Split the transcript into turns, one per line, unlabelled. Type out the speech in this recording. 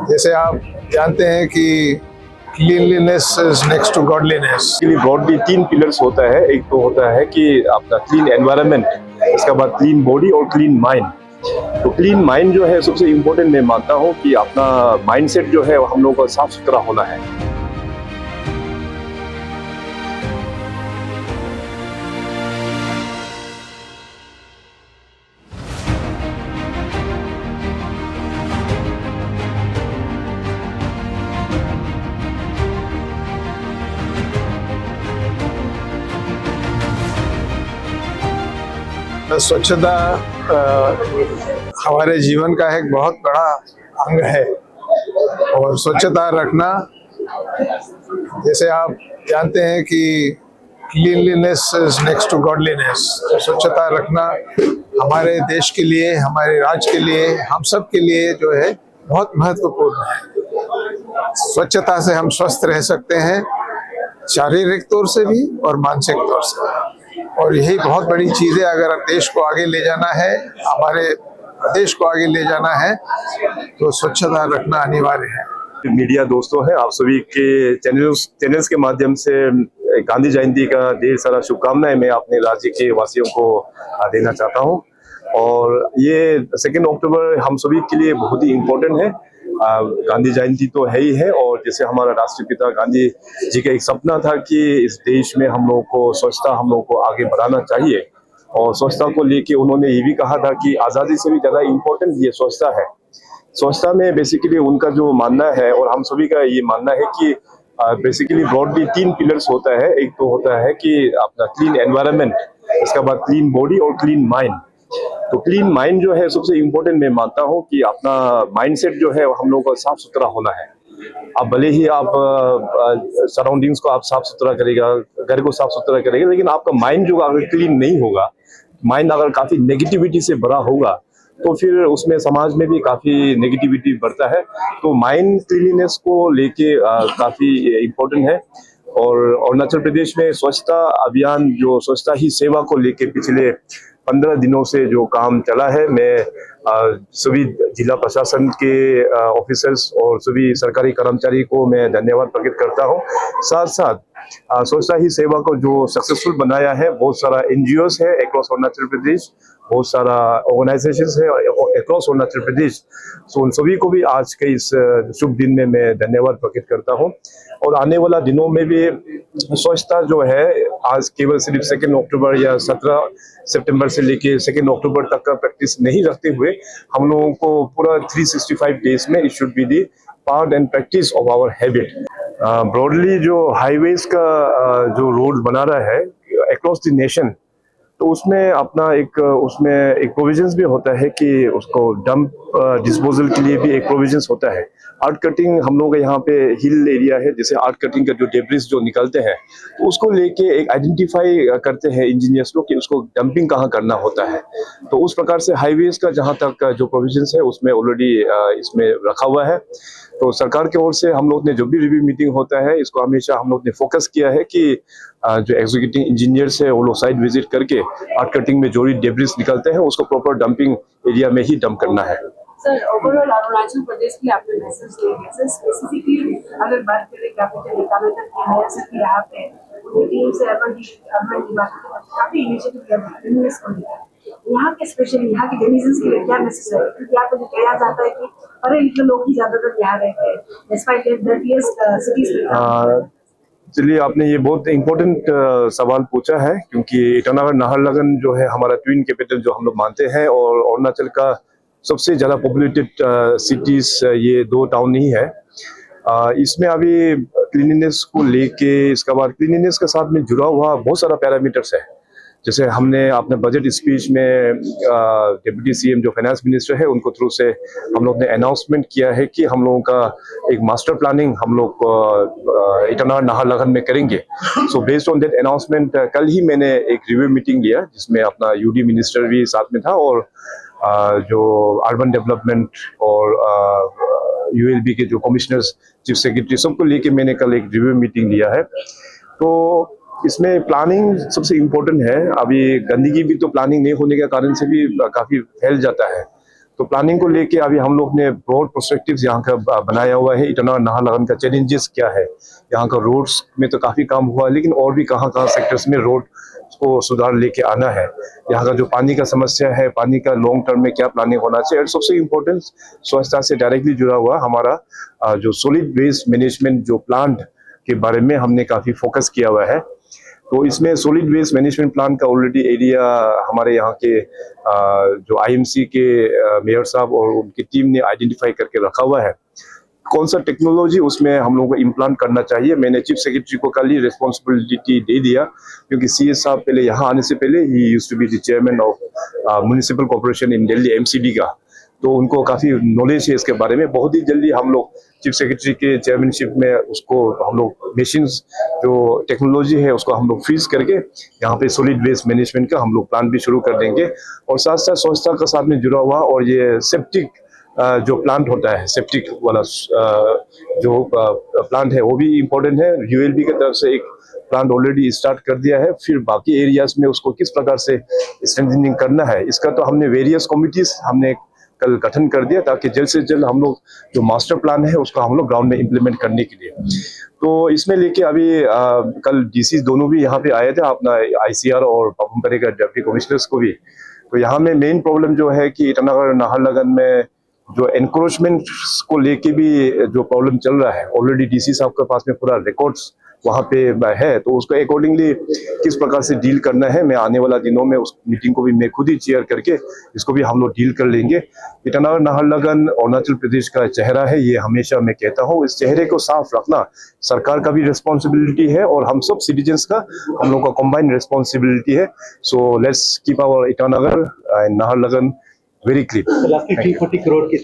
जैसे आप जानते हैं कि cleanliness is next to godliness.
Broadly 3 pillars होता है। एक तो होता है कि आपका क्लीन एनवायरनमेंट, इसके बाद क्लीन बॉडी और क्लीन माइंड। तो क्लीन माइंड जो है सबसे इम्पोर्टेंट मैं मानता हूँ कि अपना माइंडसेट जो है हम लोगों का साफ सुथरा होना है।
स्वच्छता हमारे जीवन का एक बहुत बड़ा अंग है और स्वच्छता रखना, जैसे आप जानते हैं कि cleanliness is next to godliness. स्वच्छता रखना हमारे देश के लिए, हमारे राज्य के लिए, हम सब के लिए जो है बहुत महत्वपूर्ण है। स्वच्छता से हम स्वस्थ रह सकते हैं, शारीरिक तौर से भी और मानसिक तौर से। और यही बहुत बड़ी चीज़ है। अगर देश को आगे ले जाना है, हमारे देश को आगे ले जाना है, तो स्वच्छता रखना अनिवार्य है।
मीडिया दोस्तों हैं, आप सभी के चैनल्स के माध्यम से गांधी जयंती का ढेर सारा शुभकामनाएं मैं अपने राज्य के वासियों को देना चाहता हूं। और ये 2 अक्टूबर हम सभी के लिए बहुत ही इम्पोर्टेंट है। गांधी जयंती तो है ही है, और जैसे हमारा राष्ट्रपिता गांधी जी का एक सपना था कि इस देश में हम लोगों को स्वच्छता हम लोगों को आगे बढ़ाना चाहिए। और स्वच्छता को लेके उन्होंने ये भी कहा था कि आज़ादी से भी ज़्यादा इम्पोर्टेंट ये स्वच्छता है। स्वच्छता में बेसिकली उनका जो मानना है और हम सभी का ये मानना है कि बेसिकली ब्रॉडली 3 पिलर्स होता है। एक तो होता है कि अपना क्लीन एनवायरनमेंट, इसके बाद क्लीन बॉडी और क्लीन माइंड। तो क्लीन माइंड जो है सबसे इम्पोर्टेंट मैं मानता हूँ कि अपना माइंडसेट जो है हम लोगों का साफ सुथरा होना है। अब भले ही आप सराउंडिंग्स को आप साफ सुथरा करेगा, घर को साफ सुथरा करेगा, लेकिन आपका माइंड जो अगर क्लीन नहीं होगा, माइंड अगर काफी नेगेटिविटी से भरा होगा, तो फिर उसमें समाज में भी काफी नेगेटिविटी बढ़ता है। तो माइंड क्लीनिनेस को लेके काफी इम्पोर्टेंट है। और अरुणाचल प्रदेश में स्वच्छता अभियान, जो स्वच्छता ही सेवा को लेके पिछले 15 दिनों से जो काम चला है, मैं सभी जिला प्रशासन के ऑफिसर्स और सभी सरकारी कर्मचारी को मैं धन्यवाद प्रकट करता हूं। साथ साथ स्वच्छता ही सेवा को जो सक्सेसफुल बनाया है, बहुत सारा एनजीओस है अक्रॉस अरुणाचल प्रदेश, बहुत सारा ऑर्गेनाइजेशंस है अक्रॉस अरुणाचल प्रदेश। सो उन सभी को भी आज के इस शुभ दिन में मैं धन्यवाद प्रकट करता हूं। और आने वाला दिनों में भी स्वच्छता जो है, आज केवल सिर्फ 2 अक्टूबर या 17 सितंबर से लेके 2 अक्टूबर तक का प्रैक्टिस नहीं रखते हुए, हम लोगों को पूरा 365 डेज में it should be the part and practice of our habit. Broadly जो हाईवेज का जो रोड बना रहा है अक्रॉस द नेशन, तो उसमें अपना उसमें एक प्रोविजंस भी होता है कि उसको डंप डिस्पोजल के लिए भी एक प्रोविजंस होता है। आर्ट कटिंग हम लोग यहाँ पे हिल एरिया है, जैसे आर्ट कटिंग का जो डेब्रिस जो निकलते हैं, तो उसको लेके एक आइडेंटिफाई करते हैं इंजीनियर्स लोग कि उसको डंपिंग कहाँ करना होता है। तो उस प्रकार से हाईवेज का जहाँ तक जो प्रोविजंस है उसमें ऑलरेडी इसमें रखा हुआ है। तो सरकार की ओर से हम लोग ने जो भी रिव्यू मीटिंग होता है, इसको हमेशा हम लोग ने फोकस किया है कि जो एग्जीक्यूटिव इंजीनियर्स है वो लोग साइट विजिट करके आर्ट कटिंग में जो भी डेब्रिस निकलते हैं उसको प्रॉपर डंपिंग एरिया में ही डंप करना है।
सर, ओवरऑल अरुणाचल प्रदेश के लिए आपने मैसेज दिया है। स्पेसिफिकली अगर बात करें कैपिटल इकोनॉमी की नया सिटी यहाँ पे टीम से अर्बन काफी इनिशिएटिव इन्वेस्ट होने का, यहाँ के स्पेशली यहाँ के डेनिजन्स के लिए क्या मैसेज है? क्योंकि आपको जो कहा जाता है कि पढ़े लिखे लोग ही ज्यादातर यहाँ रहते हैं डिस्पाइट डर्टीएस्ट सिटीज।
चलिए, आपने ये बहुत इम्पोर्टेंट सवाल पूछा है, क्योंकि ईटानगर नाहरलगुन जो है हमारा ट्विन कैपिटल जो हम लोग मानते हैं, और अरुणाचल का सबसे ज़्यादा पॉपुलेटेड सिटीज ये 2 टाउन ही है। इसमें अभी क्लीनिनेस को लेके, इसके बाद क्लीनिनेस के साथ में जुड़ा हुआ बहुत सारा पैरामीटर्स है। जैसे हमने अपने बजट स्पीच में डिप्टी सीएम जो फाइनेंस मिनिस्टर है उनको थ्रू से हम लोग ने अनाउंसमेंट किया है कि हम लोगों का एक मास्टर प्लानिंग हम लोग ईटानगर नाहरलगुन में करेंगे। So based on that announcement कल ही मैंने एक रिव्यू मीटिंग लिया, जिसमें अपना यूडी मिनिस्टर भी साथ में था, और जो अर्बन डेवलपमेंट और यूएलबी के जो कमिश्नर्स, चीफ सेक्रेटरी, सबको लेके मैंने कल एक रिव्यू मीटिंग लिया है। तो इसमें प्लानिंग सबसे इम्पोर्टेंट है। अभी गंदगी भी तो प्लानिंग नहीं होने के कारण से भी काफी फैल जाता है। तो प्लानिंग को लेके अभी हम लोग ने ब्रॉड पर्सपेक्टिव्स यहाँ का बनाया हुआ है। ईटानगर नाहरलगुन का चैलेंजेस क्या है, यहाँ का रोड्स में तो काफ़ी काम हुआ है, लेकिन और भी कहाँ कहाँ सेक्टर्स में रोड को सुधार लेके आना है। यहाँ का जो पानी का समस्या है, पानी का लॉन्ग टर्म में क्या प्लानिंग होना चाहिए, और सबसे इम्पोर्टेंट स्वच्छता से डायरेक्टली जुड़ा हुआ हमारा जो सॉलिड वेस्ट मैनेजमेंट जो प्लांट के बारे में हमने काफ़ी फोकस किया हुआ है। तो इसमें सॉलिड वेस्ट मैनेजमेंट प्लान का ऑलरेडी एरिया हमारे यहाँ के जो आईएमसी के मेयर साहब और उनकी टीम ने आइडेंटिफाई करके रखा हुआ है। कौन सा टेक्नोलॉजी उसमें हम लोगों को इम्प्लांट करना चाहिए, मैंने चीफ सेक्रेटरी को कल ही रिस्पॉन्सिबिलिटी दे दिया, क्योंकि सीएस साहब पहले यहाँ आने से पहले ही used to be the chairman of municipal corporation in Delhi MCD का, तो उनको काफ़ी नॉलेज है इसके बारे में। बहुत ही जल्दी हम लोग चीफ सेक्रेटरी के चेयरमैनशिप में उसको हम लोग मशीन्स जो टेक्नोलॉजी है उसको हम लोग फ्रीज करके यहाँ पे सॉलिड वेस्ट मैनेजमेंट का हम लोग प्लान भी शुरू कर देंगे। और साथ साथ स्वच्छता का साथ में जुड़ा हुआ और ये सेप्टिक जो प्लांट होता है, सेप्टिक वाला जो प्लांट है वो भी इम्पोर्टेंट है। यूएलबी की तरफ से एक प्लांट ऑलरेडी स्टार्ट कर दिया है, फिर बाकी एरियाज में उसको किस प्रकार से स्ट्रेंथनिंग करना है इसका तो हमने वेरियस कमिटीज हमने कल गठन कर दिया, ताकि जल्द से जल्द हम लोग जो मास्टर प्लान है उसको हम लोग ग्राउंड में इम्प्लीमेंट करने के लिए। तो इसमें लेके अभी कल डीसी दोनों भी यहाँ पे आए थे, अपना आईसीआर और पापुमपरे का डिप्टी कमिश्नर्स को भी। तो यहाँ में मेन प्रॉब्लम जो है कि ईटानगर नाहरलगुन में जो एनक्रोचमेंट को लेके भी जो प्रॉब्लम चल रहा है, ऑलरेडी डीसी साहब के पास में पूरा रिकॉर्ड्स वहाँ पे है, तो उसको अकॉर्डिंगली किस प्रकार से डील करना है, मैं आने वाला दिनों में उस मीटिंग को भी मैं खुद ही चेयर करके इसको भी हम लोग डील कर लेंगे। ईटानगर नाहरलगुन अरुणाचल प्रदेश का चेहरा है, ये हमेशा मैं कहता हूँ, इस चेहरे को साफ रखना सरकार का भी रिस्पॉन्सिबिलिटी है और हम सब सिटीजन्स का हम लोग का कंबाइंड रिस्पॉन्सिबिलिटी है। So let's keep our Itanagar and Naharlagun very clean.
340 crore की